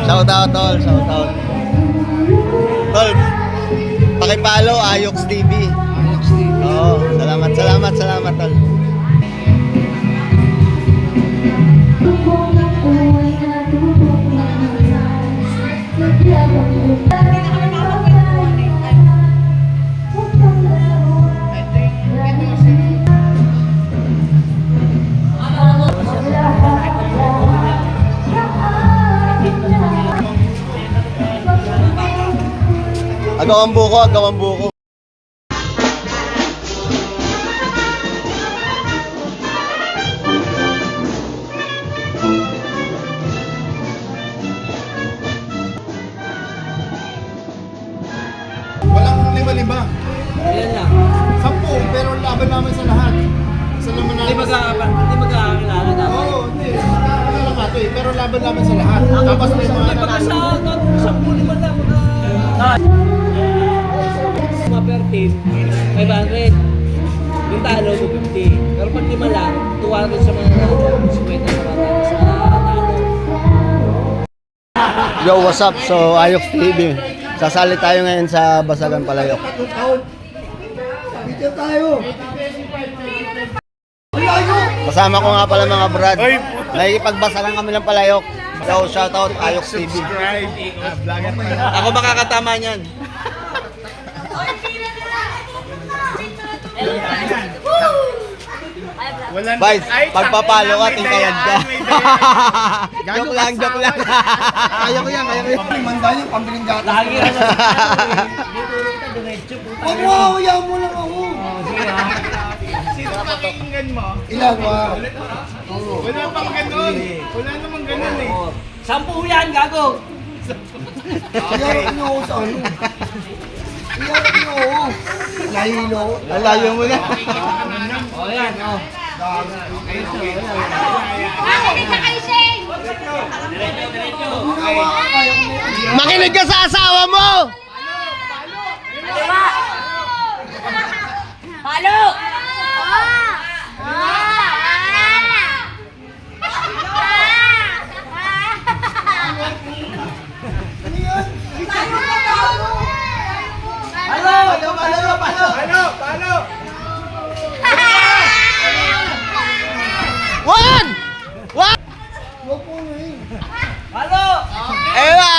Shout out, tol. Shout out. Tol, pakipalo, Ayox TV. Ayox TV. Oo, salamat, tol. Agawang buko. Walang lima-lima. Ayan lang. 10, pero laban naman sa lahat. Sa laman Hindi namin. magkakakilala dapat. Oo, hindi. Magkakilala nga to eh. Pero laban naman sa lahat. Tapos may mga Hindi baka sa puli man lang mga per team, 500. Yung talo, 250. Pero pag lima lang, 200 sa mga talo, 50 sa mga talo sa talo. Yo, what's up? So, Ayox TV. Sasali tayo ngayon sa Basagan Palayok. Video tayo. Kasama ko nga pala mga brad. Nakikipagbasagan kami ng Palayok. Yo, shout out Ayox TV. Ako makakatama niyan. Vice, pagpapalo ka, tingkayad ka. Joke lang. Kaya ko yan. Manda yung pambiling gata. Lagi ka na Huwag mo, ayaw mo lang ako. Sino pakinggan mo? Ilan ba? Wala pang ganun. Wala namang ganun eh. 10 yan, gago! Iyarap niyo ako sa ano. Iyarap niyo ako. Nahilo. Lalayo mo na. O yan, o. Makinig ka sa asawa mo! Halo! Palo! One! Huwag po na eh. Halo! Ewa!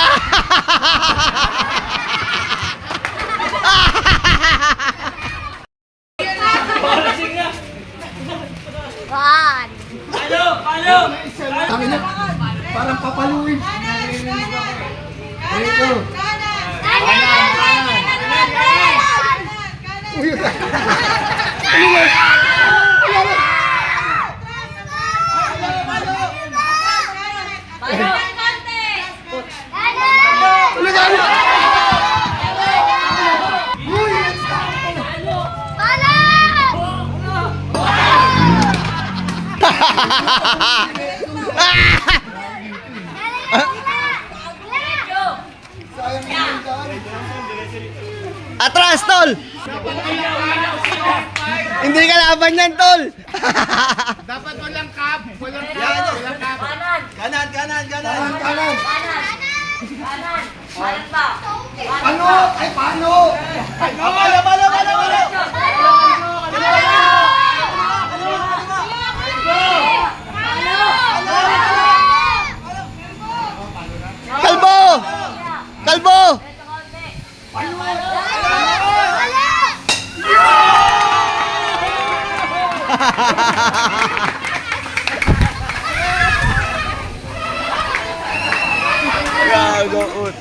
Palasing na! One. Halo! Halo! Tangin na. Parang papaluin. Dito. Uy, sayang yung daan. Atras, tol! Hindi ka laban yan, tol! Dapat walang cup. Walang cup. Kanan! Kanan, kanan. Kanan ba? Ano? Ay, paano? Kalbo! Gago, ut.